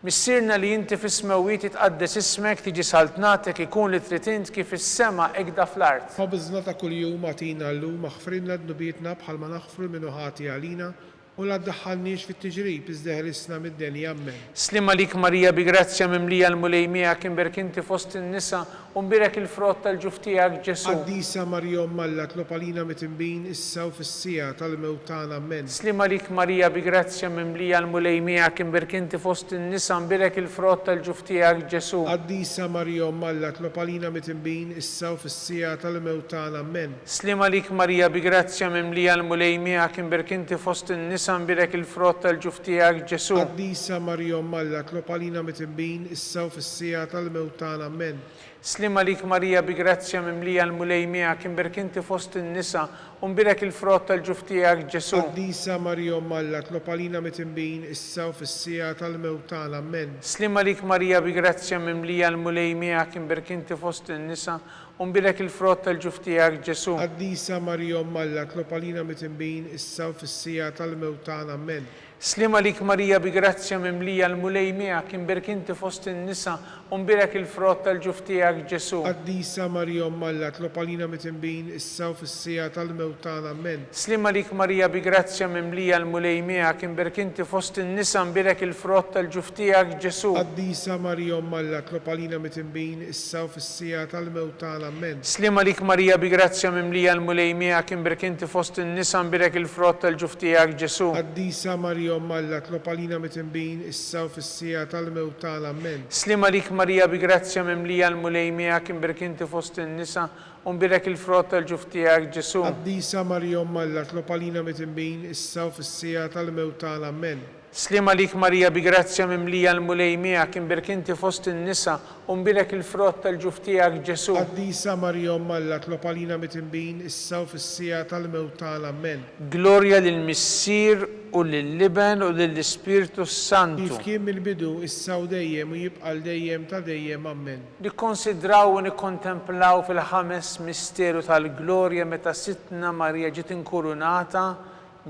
Missierna li inti fis-smewwiet jitqaddes ismek tiġi saltnatek ikun li trid int kif is-sema hekk fl-art. Ħobżna ta' kuljum agħtina llum aħfrilna dnubietna bħalma naħfru minnu ħati għalina u la ddaħħalniex fit-tiġrib iżda ħrisna mid-denja ammen. Slima lik Marija bi grazzja mimlija l-mulej miegħek imbirek inti fost in-nisa u mbirek il-frott tal-ġuf tiegħek Ġesu. Qaddisa Marija Alla tlob għalina mit-tinbin issa u fis-sija tal-mewt tagħna ammen. Slima lik Marija bi grazzja mimlija l-mulej miegħek imbirek inti fost in-nisa mbirek il-frott tal-ġuf tiegħek Ġesu. Qaddisa Marija Alla tlob għalina mit-tinbin issa u fis-sija tal-mewt tagħna ammen. Slima lik Marija bi grazzja mimlija l-mulej miegħek imbirek inti fost in-nisa mbirek il-frott tal-ġuf tiegħek Ġesu. Qaddisa Marija Alla tlob għalina mit-tinbin issa u fis-sija tal-mewt tagħna ammen. Slima lik Marija bi grazzja mimlija l-mulej miegħek imbirek inti fost in-nisa u mbirek il-frott tal-ġuf tiegħek Ġesu. Qaddisa Marija Alla tlob għalina mit-tinbin issa u fis-sija tal-mewt tagħna ammen. Slima lik Marija bi grazzja mimlija l-mulej miegħek imbirek inti fost in-nisa u mbirek il-frott tal-ġuf tiegħek Ġesu. Qaddisa Marija Alla tlob għalina mit-tinbin issa u fis-sija tal-mewt tagħna ammen. Slima lik Marija bi grazzja mimlija l-mulej miegħek imbirek inti fost in-nisa u mbirek il-frott tal-ġuf tiegħek Ġesu. Qaddisa Marija Alla tlob għalina mit-tinbin issa u fis-sija tal-mewt tagħna ammen. Slima lik Marija bi grazzja mimlija l-mulej miegħek imbirek inti fost in-nisa mbirek il-frott tal-ġuf tiegħek Ġesu. Qaddisa Marija Alla tlob għalina mit-tinbin issa u fis-sija tal-mewt tagħna ammen. Slima lik Marija bi grazzja mimlija l-mulej miegħek imbirek inti fost in-nisa mbirek il-frott tal-ġuf tiegħek Ġesu. Qaddisa Marija Alla tlob għalina mit-tinbin issa u fis-sija tal-mewt tagħna ammen. Slima lik Marija bi grazzja mimlija l-mulej miegħek imbirek inti fost in-nisa u mbirek il-frott tal-ġuf tiegħek Ġesu. Qaddisa Marija Alla tlob għalina mit-tinbin issa u fis-sija tal-mewt tagħna ammen. Slima lik Marija bi grazzja mimlija l-mulej miegħek imbirek inti fost in-nisa u mbirek il-frott tal-ġuf tiegħek Ġesu. Qaddisa Marija Alla tlob għalina mit-tinbin issa u fis-sija tal-mewt tagħna ammen. Glorja lill-Missier u lill-Liben u lill-Ispirtu Santu. Kif kien mill-bidu issa u dejjem u jibqa' dejjem ta' dejjem ammen. Nikkonsidraw u nikkontemplaw fil-ħames misteru tal-glorja meta Sittna Marija ġiet inkurunata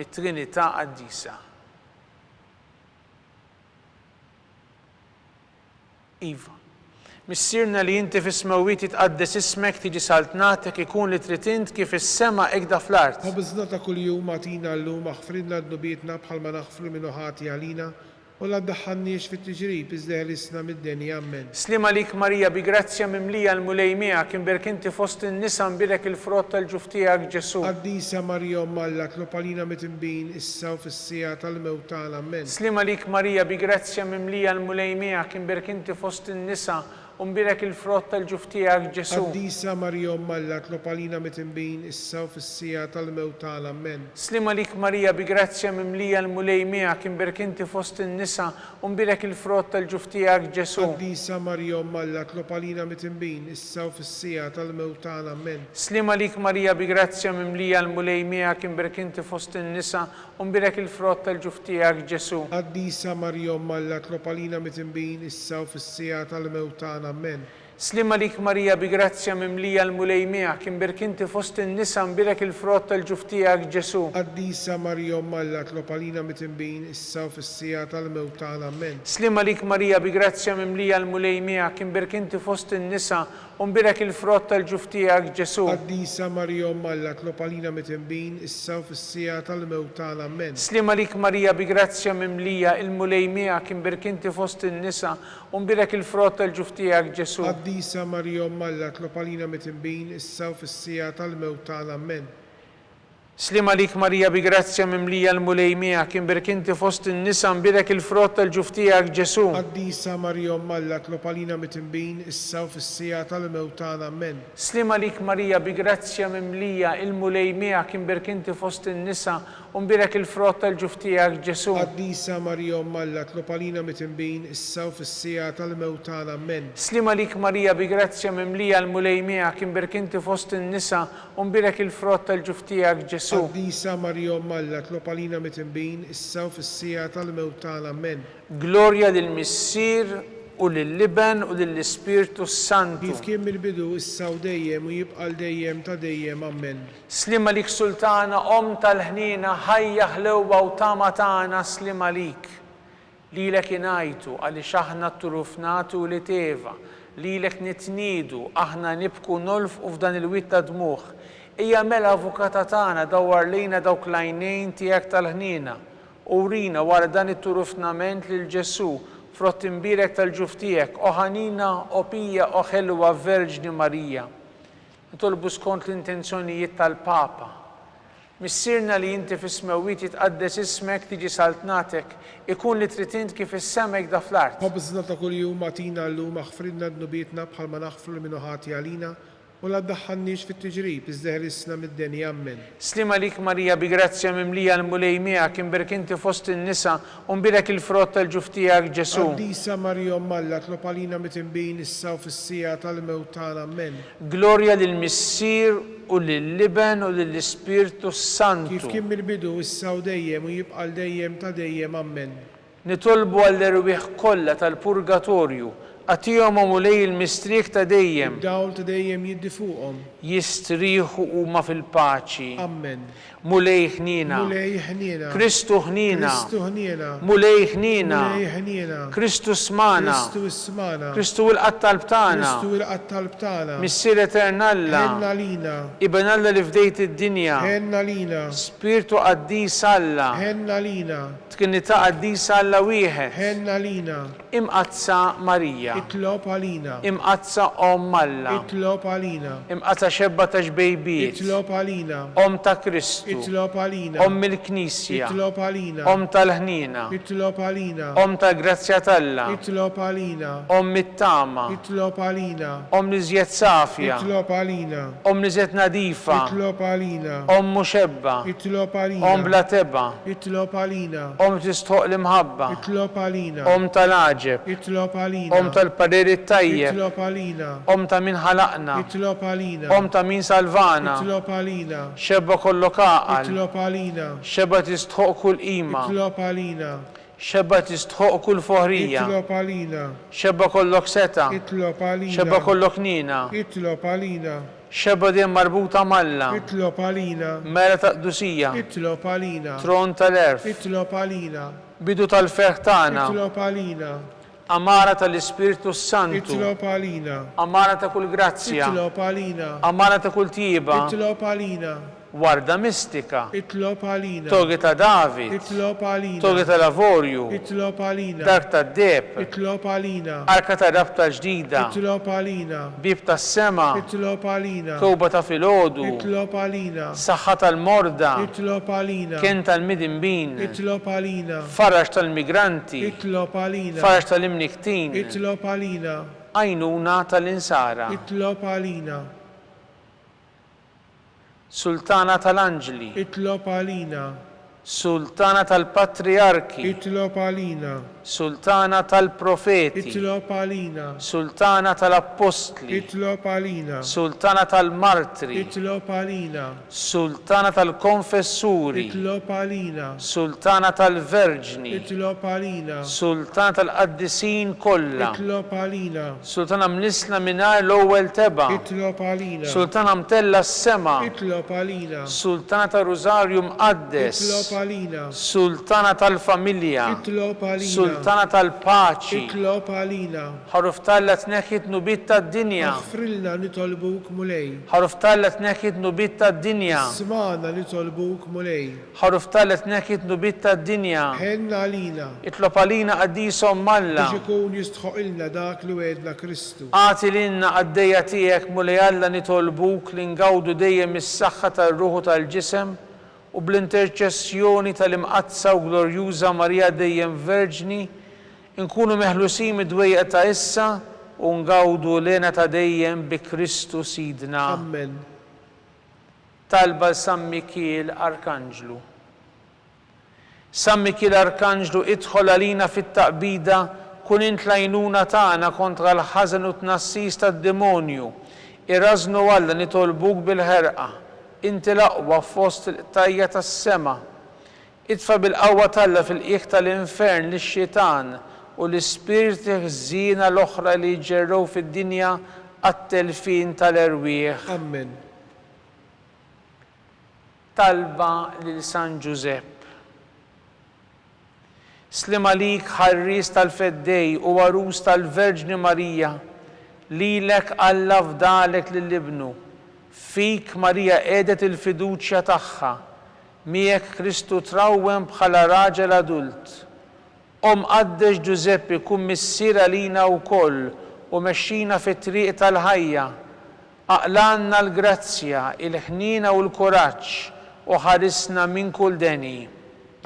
mit-Trinità Qaddisa. Iva, missierna li inti fis-smewwiet tqaddes ismek tiġi saltnatek ikun li trid int kif is-sema hekk fl-art. Ħobżna ta' kuljum agħtina llum aħfrilna d-nubietna bħalma naħfru minn ħati għalina u la ddaħħalniex fit-tiġrib iżda ħlisna mid-denja ammen. Slima lik Marija bi grazzja mimlija l-mulej miegħek imbirek inti fost in-nisa mbirek il-frott tal-ġuf tiegħek Ġesu. Qaddisa Marija Alla tlob għalina mit-tinbin issa u fis-sija tal-mewt tagħna ammen. Slima lik Marija bi grazzja mimlija l-mulej miegħek imbirek inti fost in-nisa u mbirek il-frott tal-ġuf tiegħek Ġesu. Qaddisa Marija Alla tlob għalina mit-tinbin issa u fis-sija tal-mewt tagħna ammen. Slima lik Marija bi grazzja mimlija l-mulej miegħek imbirek inti fost in-nisa u mbirek il-frott tal-ġuf tiegħek Ġesu. Qaddisa Marija Alla tlob għalina mit-tinbin issa u fis-sija tal-mewt tagħna ammen. Slima lik Marija bi grazzja mimlija l-mulej miegħek imbirek inti fost in-nisa u mbirek il-frott tal-ġuf tiegħek Ġesu. Qaddisa Marija Alla tlob għalina mit-tinbin issa u fis-sija tal-mewt tagħna ammen. Slima lik Marija bi grazzja mimlija l-mulej miegħek imbirek inti fost in-nisa mbirek il-frott tal-ġuf tiegħek Ġesu. Qaddisa Marija Alla tlob għalina mit-tinbin issa u fis-sija tal-mewt tagħna ammen. Slima lik Marija bi grazzja mimlija l-mulej miegħek imbirek inti fost in-nisa u mbirek il-frott tal-ġuf tiegħek Ġesu. Qaddisa Marija Alla tlob għalina mit-tinbin issa u fis-sija tal-mewt tagħna ammen. Slima lik Marija bi grazzja mimlija l-mulej miegħek imbirek inti fost in-nisa u mbirek il-frott tal-ġuf tiegħek Ġesu. Qaddisa Marija Alla tlob għalina mit-tinbin issa u fis-sija tal-mewt tagħna ammen. Slima lik Marija bi grazzja mimlija l-mulej miegħek imbirek inti fost in-nisa mbirek il-frott tal-ġuf tiegħek Ġesu. Qaddisa Marija Alla tlob għalina mit-tinbin issa u fis-sija tal-mewt tagħna ammen. Slima lik Marija bi grazzja mimlija l-mulej miegħek imbirek inti fost in-nisa u mbirek il-frott tal-ġuf tiegħek Ġesu. Qaddisa Marija Alla tlob għalina mit-tinbin issa u fis-sija tal-mewt tagħna ammen. Slima lik Marija bi grazzja mimlija l-mulej miegħek imbirek inti fost in-nisa u mbirek il-frott tal-ġuf tiegħek Ġesu. Qaddisa Marija Alla tlob għalina mit-tinbin issa u fis-sija tal-mewt tagħna ammen. Glorja lill-Missier u lill-Liben u lill-Ispirtu Santu. Kif kien mill-bidu issa u dejjem u jibqa' dejjem ta' dejjem ammen. Slima lik Sultana Om tal-ħnina ħajja ħlewwa u tama tagħna slima lik. Lilek ingħajtu għaliex aħna turufnatu li teva. Lilek nitniedu aħna nibku nolfqu f'dan il-witt ta' dmuħ. Ija mela avukata tagħna dawwar lejna dawk l-għajnejn tiegħek tal-ħnina u rina wara dan it-turufnament lil Ġesu frott imbirek tal-ġuftijek, o ħanina, o pija, o ħelwa Verġni Marija. Nitolbu skont l-intenzjonijiet tal-Papa. Missirna li inti fis-smewwiet jitqaddes ismek tiġi saltnatek, ikun li trid int kif is-semek da fl-art. ħobżna ta' kuljum atina llum aħfrilna d-nubietna bħalma naħfru minnu ħati għalina u la ddaħħalniex fit-tiġrib iżdeħrisna mid-deni ammen. Slima lik Marija bi grazzja mimlija l-mulej miegħek imbirek inti fost in-nisa u mbirek il-frott tal-ġuf tiegħek Ġesu. Qaddisa Marija Malla tlob għalina mitinbin issa u fis-sija tal-mewt tagħna ammen. Glorja lill-Missier u lill-Liben u lill-Ispirtu Santu. Kif kien mill-bidu issa u dejjem u jibqa' dejjem ta' dejjem ammen. Nitolbu għall-erwieħ kollha tal-Purgatorju għatihom mulej il-mistriek ta' dejjem. Dawl ta' dejjem jiddi fuqhom. Jistrieħu huma fil-paċi. Ammen. Mulej ħnina. Mulej ħniena. Kristu ħnina. Kristu ħniena. Mulej ħnina. Mulej ħniena. Kristu smana. Kristu ismana. Kristu il-qattal btana. Kristu il-qattal btana. Missier Eternalla. Henna lina. Ibn Alla li fdejt id-dinja. Henna lina. Spiritu qaddis Alla. Henna lina. Tkinita qaddis Alla wieħed. Henna lina. Imqazza Marija. Itlob għalina. Imqazza Om Alla. Itlob għalina. Imqazza xebba ta' xbejbiet. Itlob għalina. Om ta' Kristu. Itlob għalina. Om il-Knisja. Itlob għalina. Om tal-ħnina. Itlob għalina. Om tal-Grazzja Talla. Itlob għalina. Om mit-tama. Itlob għalina. Om li żjed safja. Itlob għalina. Om li żjed nadifa. Itlob għalina. Om muxebba. Itlob għalina. Om bla teba. Itlob għalina. Om tistħoq l-imħabba. Itlob għalina. Om tal-aġeb. Itlob għalina. Om tal-pariri tajjeb. Itlob għalina. Om ta' min ħalaqna. Itlob għalina. Om ta' min salvana. Itlob għalina. Xebba kollok aqal. Itlob għalina. Xebba tistħoq kull qima. Itlob għalina. Xebba tistħoq kull foħrija. Itlob għalina. Xebba kollok seta. Itlob għalina. Xebba kollok nina. Itlob għalina. Xebba dejjem marbuta malla. Itlob għalina. Mera ta' qdusija. Itlob għalina. Tron tal-erf. Itlob għalina. Bidu tal-ferħ tagħna. Itlob għalina. Amara tal-Ispiritu Santu. Itlob għalina. Amara ta' kull grazzja. Itlob għalina. Amara ta' kull tiba. Itlob għalina. Warda mistika. Itlob għalina. Togi ta' David. Itlob għalina. Togi ta' Lavorju. Itlob għalina. Dark ta' Deb. Itlob għalina. Arka ta' rabta ġdida. Itlob għalina. Bib ta' sema. Itlob għalina. Kowba ta' filodu. Itlob għalina. Saħħa tal-morda. Itlob għalina. Kien tal-midinbin. Itlob għalina. Farax tal-migranti. Itlob għalina. Farax tal-imniktin. Itlob għalina. Għajnuna tal-insara. Itlob għalina. Sultana tal-Anġli. Itlob għalina. Sultana tal-Patriarki. Itlob għalina. Sultana tal-Profeti. Itlob għalina. Sultana tal-Apostli. Itlob għalina. Sultana tal-Martri. Itlob għalina. Sultana tal-Konfessuri. Itlob għalina. Sultana tal-Verġni. Itlob għalina. Sultana tal-Qaddisin kollha. Itlob għalina. Sultana mnisna minar l-ewwel teba. Itlob għalina. Sultana mtella s-sema. Itlob għalina. Sultana tal-Rużarju mqaddes. Itlob għalina. Sultana tal-Familja. Itlob għalina. Sultana tal-Paċi. Itlob għalina. Ħaruf talla tneħħit nubit tad-dinja. Aħfrilna nitolbuk mulej. Ħaruf talla tneħħit nubit tad-dinja. Smana nitolbuk mulej. Ħaruf talla tneħħit nubit tad-dinja. Henna għalina. Itlob għalina qaddisom malla. Biex ikun jistħoq ilna dak li wedna Kristu. Għati l-inna għaddeja tijek mulej Alla nitolbuk li ngawdu dejjem is-saħħa tal-ruħu tal-ġisem u bl-interċessjoni tal-imqazza u glorjuża Marija dejjem Verġni nkunu meħlusin mid-dwejqa ta' issa u ngawdu lena ta' dejjem bi Kristu Sidna. Amen. Talba San Mikiel Arkanġlu. San Mikiel Arkanġlu idħol għalina fit-taqbida kun int l-għajnuna tagħna kontra l-ħażen u tnassis tad-demonju. Irrażnu Alla nitolbuk bil-ħerqa. Inti l-aqwa fost il-tajja tas-sema. Idfa bil-qawwa Alla fil-qiegħ tal-infern lix-xitan u l-ispirti ħżiena l-oħra li jġerrew fid-dinja għat-telfin tal-erwieħ. Amen. Talba lil San Giuseppe. Slima lik ħarris tal-feddej u warus tal-Verġni Marija, lilek Alla fdalek lill-ibnu. Fik Marija qiegħdet il-fiduċja tagħha. miegħek Kristu trawwem bħala raġel adult. Qaddex Giuseppe kun missier għalina wkoll u mexxina fit-triq tal-ħajja. Aqlanna l-grazzja, il-ħnina u l-kuraġġ u ħarisna minn kull deni.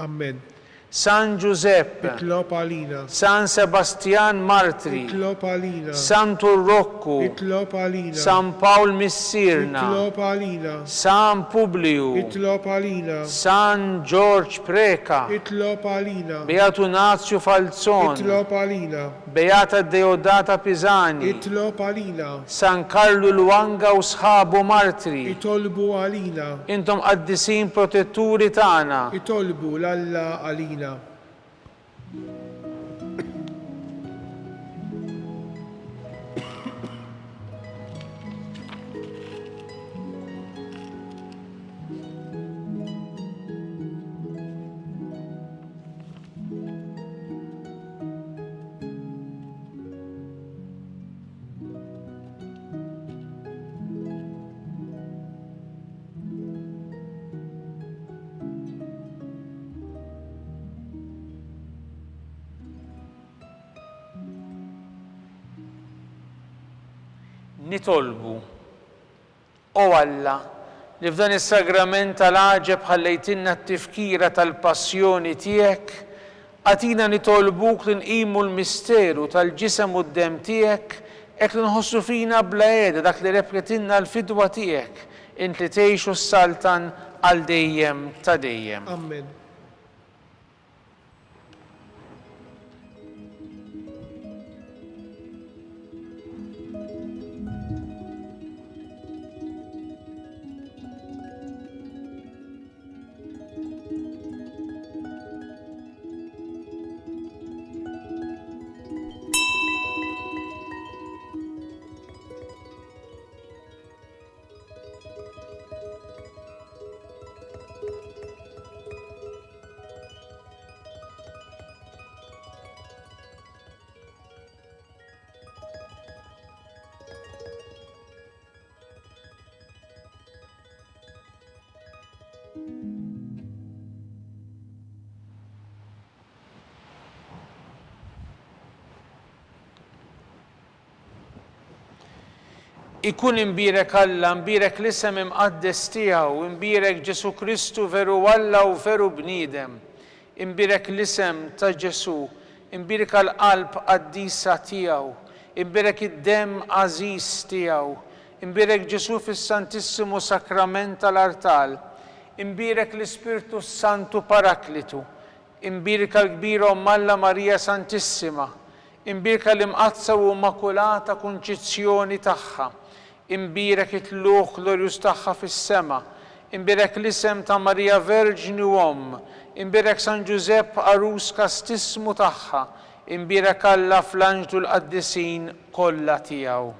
Amen. San Giuseppe, Itlob għalina. San Sebastian Martri, Itlob għalina. San Turrokku, Itlob għalina. San Paul Missirna, Itlob għalina. San Publiu, Itlob għalina. San George Preka, Itlob għalina. Beatu Nazio Falzon, Itlob għalina. Beata Deodata Pisani, Itlob għalina. San Carlo Luanga u sħabu Martri. Itolbu għalina. Intom qaddisin protetturi tagħna. Itolbu l-Alla għalina. Nitolbu, o Alla, li f'dan is-sagrament tal-għaġeb ħallejtinna t-tifkira tal-passjoni tiegħek, għatina nitolbuk li nqimu l-misteru tal-ġisem u d-dem tiegħek, hekk li nħossu fina bla qiegħda dak li repletinna l-fidwa tiegħek, int li tgħixu s-saltan għal dejjem ta' dejjem. Amen. Ikun imbirek Alla, imbirek l-isem imqaddes tiegħu, imbirek Ġesu Kristu veru Alla u veru bniedem, imbirek l-isem ta' Ġesu, imbirek għall-qalb qaddisa tiegħu, imbirek id-dem għażiż tiegħu, imbirek Ġesu fis-Santissimu Sakrament tal-Artal, imbirek l-Ispirtu Santu Paraklitu, imbirek l-kbira Alla Marija Santissima, imbirek l-imqazza u immakulata kunċizzjoni tagħha, imbirek it-tluq glorjuż tagħha fis-sema, imbirek l-isem ta' Marija Verġni u Omm, imbirek San Giuseppe Arus kastismu tagħha, imbirek Alla fl-anġlu l-qaddisin kollha tiegħu.